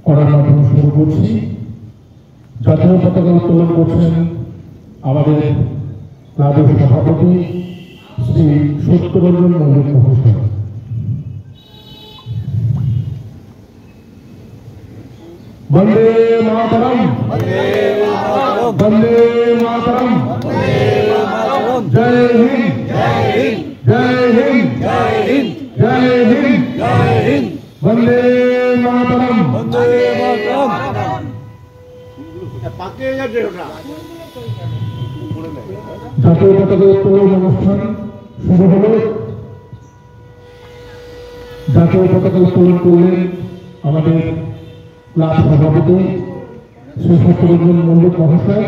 করার মাধ্যমে শুরু করছি। জাতীয় পতাকা উত্তোলন করছেন আমাদের ক্লাবের সভাপতি শ্রী সত্যরঞ্জন মল্লিক মহাশয়। বন্দে মাতরম, বন্দে মাতরম, জয় হিন্দ, জয় হিন্দ, জয় হিন্দ, জয় হিন্দ, জয় হিন্দ, জয় হিন্দ, বন্দে মাতরম, বন্দে মাতরম। জাতীয় পতাকা উত্তোলন অনুষ্ঠান শুরু হল। জাতীয় পতাকা উত্তোলন করলেন আমাদের ক্লাব সভাপতি শ্রী সত্যরঞ্জন মল্লিক মহাশয়।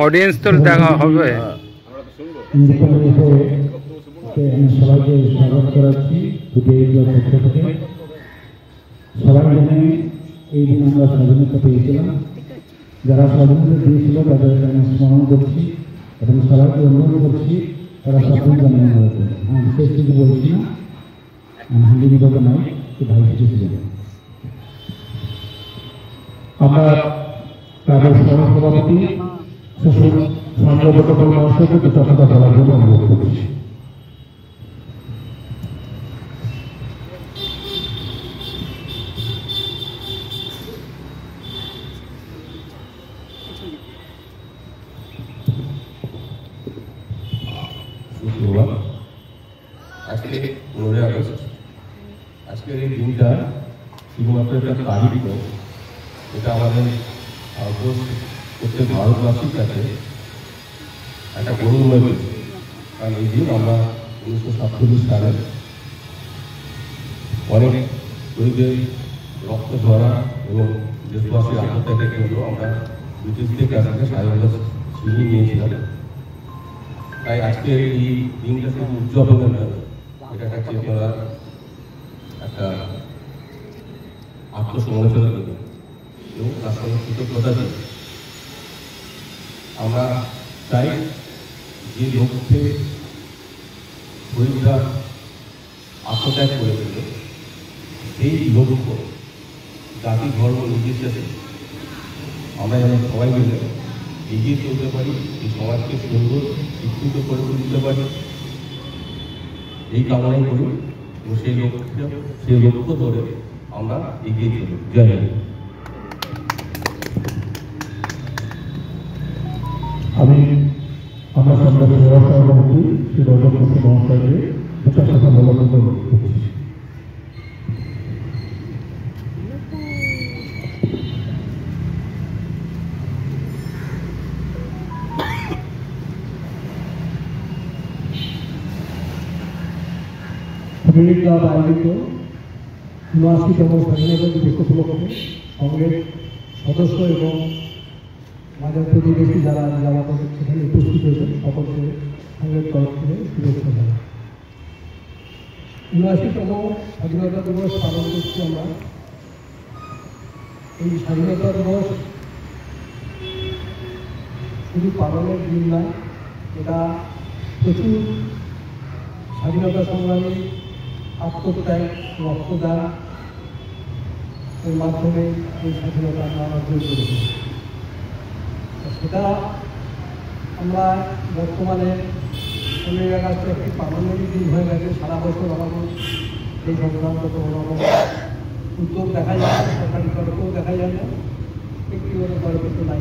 অডিয়েন্স তো দেখা হবে। সবাইকে স্বাগত করাচ্ছি পক্ষ থেকে। সবাই জানে এই দিন আমরা স্বাধীনতা পেয়েছিলাম। যারা স্বাধীনতা দিয়েছিল তাদের আমি স্মরণ করছি এবং সবাইকে অনুরোধ করছি তারা স্বাধীনতা মেনে নেবে। আমি বিশেষ কিছু বলছি না, আমি হিন্দি বিভাগ নয়, ভাই শিখেছিলেন। আমরা ক্লাবের সহসভাপতি শ্বশুর সঞ্জয় মহাশয়কে কিছু কথা বলার জন্য অনুরোধ করছি। আজকে 15 আগস্ট। আজকের এই দিনটা শুধুমাত্র একটা তারিখ নয়, এটা আমাদের প্রত্যেক ভারতবাসীর কাছে একটা গৌরবময় দিন। কারণ এই দিন আমরা 1947 সালে অনেক শহীদের রক্ত ঝরা এবং দেশবাসীর আত্মত্যাগের জন্য আমরা ব্রিটিশদের কাছ থেকে স্বাধীনতা ছিনিয়ে নিয়েছিলাম। তাই আজকের এই দিনটা শুধু উদযাপন নয়, এটা একটা চেতনার, একটা আত্মসমালোচনা দিন এবং তার সঙ্গে কৃতজ্ঞতা দিন। আমরা চাই যে লক্ষ্যে শহীদরা আত্মত্যাগ করেছিল, এই লক্ষ্য জাতি ধর্ম নির্বিশেষে আমরা যেন সবাই মিলে এগিয়ে চলতে পারি, এই সমাজকে সুন্দর শিক্ষিত করে তুলতে পারি, এই কামনাই করি এবং সেই লক্ষ্য ধরে আমরা এগিয়ে চলি। জয় হিন্দ। আমি আমার সংগ্রামের সভাপতি শ্রী রজত মহাশয়কে দুটো কথা বলার জন্য অনুরোধ করছি। ক্লাব আয়োজিত 79তম স্বাধীনতা দিবস উপলক্ষে কংগ্রেস সদস্য এবং আমাদের প্রতিবেশী যারা আমাদের সেখানে উপস্থিত হয়েছেন সকলকে কংগ্রেস তরফ থেকে শুভেচ্ছা জানাই। 79তম স্বাধীনতা দিবস পালন করছি আমরা। এই স্বাধীনতা দিবস শুধু পালনের দিন নয়, এটা প্রচুর স্বাধীনতা সংগ্রামী আত্মত্যাগ, রক্তদান এর মাধ্যমে এই স্বাধীনতা আমরা অর্জন করেছি। সেটা আমরা বর্তমানে 15 আগস্ট একটি পালনেরই দিন হয়ে গেছে। সারা বছর আমাদের এই সংক্রান্ত কোনো রকম উদ্যোগ দেখা যায় না, সরকারি তরফেও দেখা যায় না, ব্যক্তিগত তরফে তো নাই।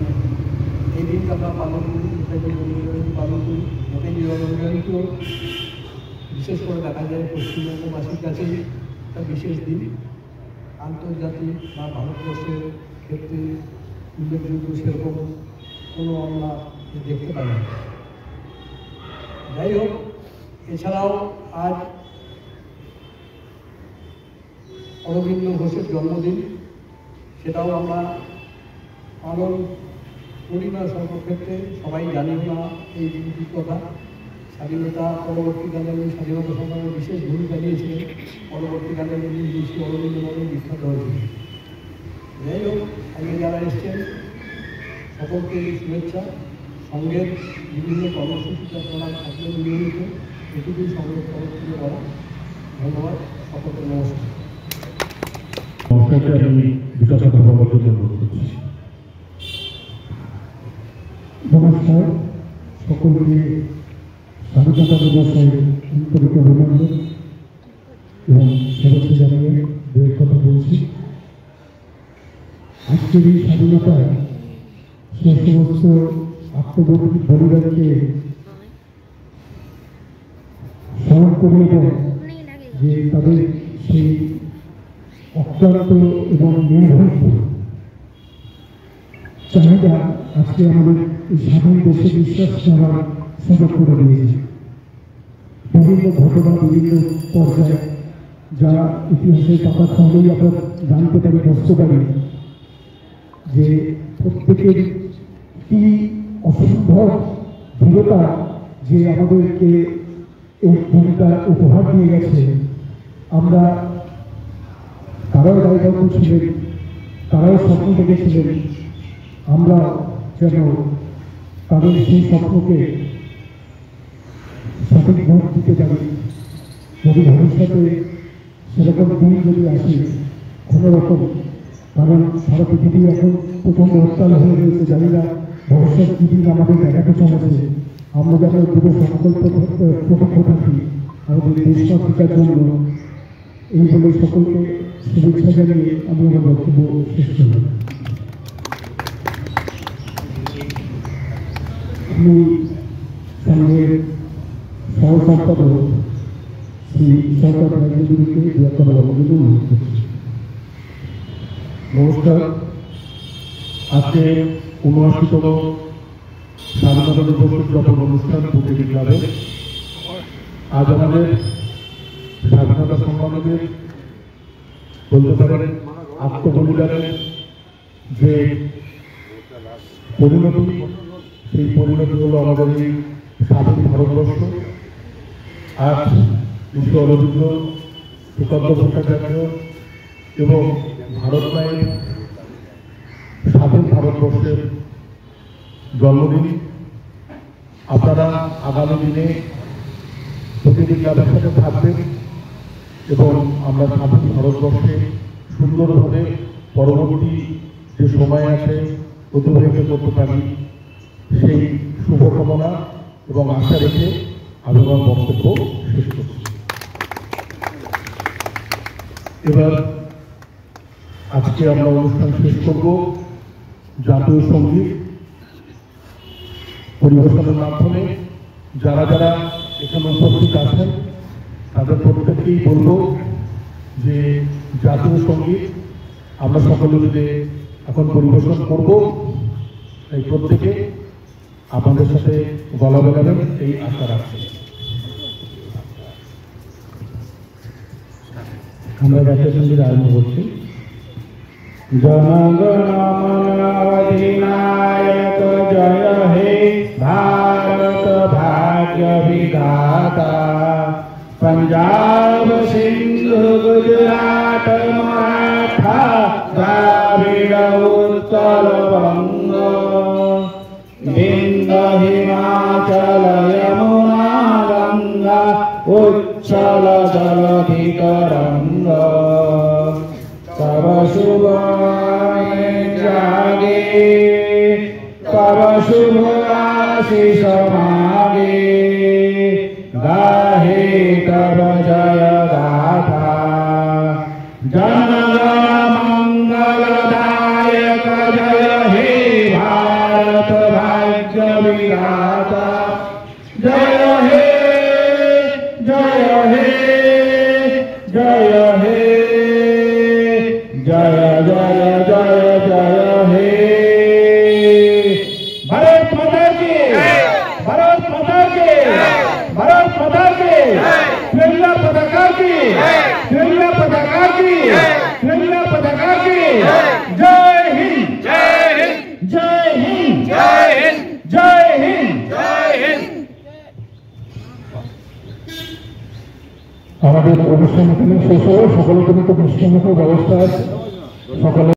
এই দিনটা আমরা পালন করি, পালন করি মোটেই নিরবচ্ছিন্ন। বিশেষ করে দেখা যায় পশ্চিমবঙ্গবাসীর কাছে একটা বিশেষ দিন। আন্তর্জাতিক বা ভারতবর্ষের ক্ষেত্রে উল্লেখযোগ্য সেরকম কোনো আমরা দেখতে পাই না। যাই হোক, এছাড়াও আজ অরবিন্দ ঘোষের জন্মদিন, সেটাও আমরা পালন করি না সর্বক্ষেত্রে, সবাই জানি না এই দিনটির কথা। স্বাধীনতা পরবর্তীকালে উনি স্বাধীনতা সংগ্রামে বিশেষ ভূমিকা নিয়েছিলেন। পরবর্তীকালে উনি ঋষি অরবিন্দ নামে বিখ্যাত হয়েছিলেন। যাই হোক, আজকে যারা এসছেন সকলকে শুভেচ্ছা। সঙ্গের বিভিন্ন কর্মসূচিতে আপনারা থাকলেন নিয়মিত, এটুকুই সঙ্গের তরফ থেকে বলা। ধন্যবাদ, সকলকে নমস্কার। আমি দুটো কথা বলার জন্য অনুরোধ করছি। নমস্কার, সকলকে স্বাধীনতা দিবসের আন্তরিক অভিনন্দন এবং শুভেচ্ছা জানিয়ে দু এক কথা বলছি। আজকের এই স্বাধীনতায় সে সমস্ত আত্মবর্তী বলিদানকে স্মরণ করে দেয় যে তাদের সেই অক্লান্ত এবং নির্ভরশীল চাহিদা আজকে আমাদের এই স্বাধীন দেশে বিশ্বাস নেওয়ার সুযোগ করে দিয়েছে। বিভিন্ন ঘটনা, বিভিন্ন পর্যায়ে যা ইতিহাসের পাতা খুললেই আমরা জানতে পারি, বুঝতে পারি যে প্রত্যেকের কি অসম্ভব দৃঢ়তা যে আমাদেরকে এই ভূমিকা উপহার দিয়ে গেছে। আমরা তারাও দায়বদ্ধ ছিলেন, তারাও স্বপ্ন দেখেছিলেন, আমরা যেন তাদের সেই স্বপ্নকে সঠিক ভোট দিতে পারি। যদি ভবিষ্যতে সেরকম দিন যদি আসে কোনো রকম, কারণ সারা পৃথিবী এখন প্রচণ্ড হরতাল হয়ে রয়েছে, জানি না ভবিষ্যৎ কী দিন আমাদের দেখাতে চলেছে। আমরা যেন দুটো সংকল্প প্রতিজ্ঞ থাকি আমাদের দেশ রক্ষার জন্য। এই বলে সকলকে শুভেচ্ছা জানিয়ে আমি আমার বক্তব্য শেষ করলাম। আমি সংঘের সহসম্পাদক শ্রী সরকার রাজ্যগুলিকে দু একটা বলার জন্য অনুরোধ করছি। নমস্কার। আজকে ৭৯তম স্বাধীনতা দিবস উদযাপন অনুষ্ঠান প্রতিটি ক্লাবে। আজ আমাদের স্বাধীনতা সংগ্রামীদের বলতে পারেন আত্মবলিদানের যে পরিণতি, সেই পরিণতি হল আমাদের এই স্বাধীন ভারতবর্ষ। আজ বিশ্ব অরবিন্দ, সুকান্ত ভট্টাচার্য এবং ভারত মায়ের স্বাধীন ভারতবর্ষের জন্মদিন। আপনারা আগামী দিনে প্রতিটি ক্লাবের সাথে থাকবেন এবং আমরা স্বাধীন ভারতবর্ষে সুন্দরভাবে পরবর্তী যে সময় আছে অতিবাহিত করতে পারি, সেই শুভকামনা এবং আশা রেখে আমি আমার বক্তব্য শেষ করছি। এবার আজকে আমরা অনুষ্ঠান শেষ করব জাতীয় সঙ্গীত পরিবেশনের মাধ্যমে। যারা যারা এখানে উপস্থিত আছেন তাদের প্রত্যেককেই বলব যে জাতীয় সঙ্গীত আমরা সকলে মিলে এখন পরিবেশন করব, তাই প্রত্যেকে আপনাদের সাথে গলা মেলাবেন এই আশা রাখছি। আমরা জাতীয় সঙ্গীত আরম্ভ করছি। জনগণ মন অধিনায়ক জয় হে भारत भाग्य विधाता, पंजाब सिंधु गुजरात मराठा द्राविड़ उत्कल बंग, विंध्य हिमाचल यमुना गंगा उच्चल जलधि तरंग, तब शुभ जागे तब शुभ आशीष मागे, गाहे तब जय गाथा, जनगण मंगलदायक जय हे भारत भाग्य विधाता, जय हे जय हे जय हे जय जय जय जय हे। भारत माता की, भारत माता की, भारत माता की, त्रिरंगा पताका की, त्रिरंगा पताका की, त्रिरंगा पताका की। जय हिंद, जय हिंद, जय हिंद, जय हिंद, जय हिंद, जय हिंद। আমাদের অনুষ্ঠান এখানে শেষ হলো। সকলের জন্য তো মিষ্টান্নের ব্যবস্থা আছে, সকলে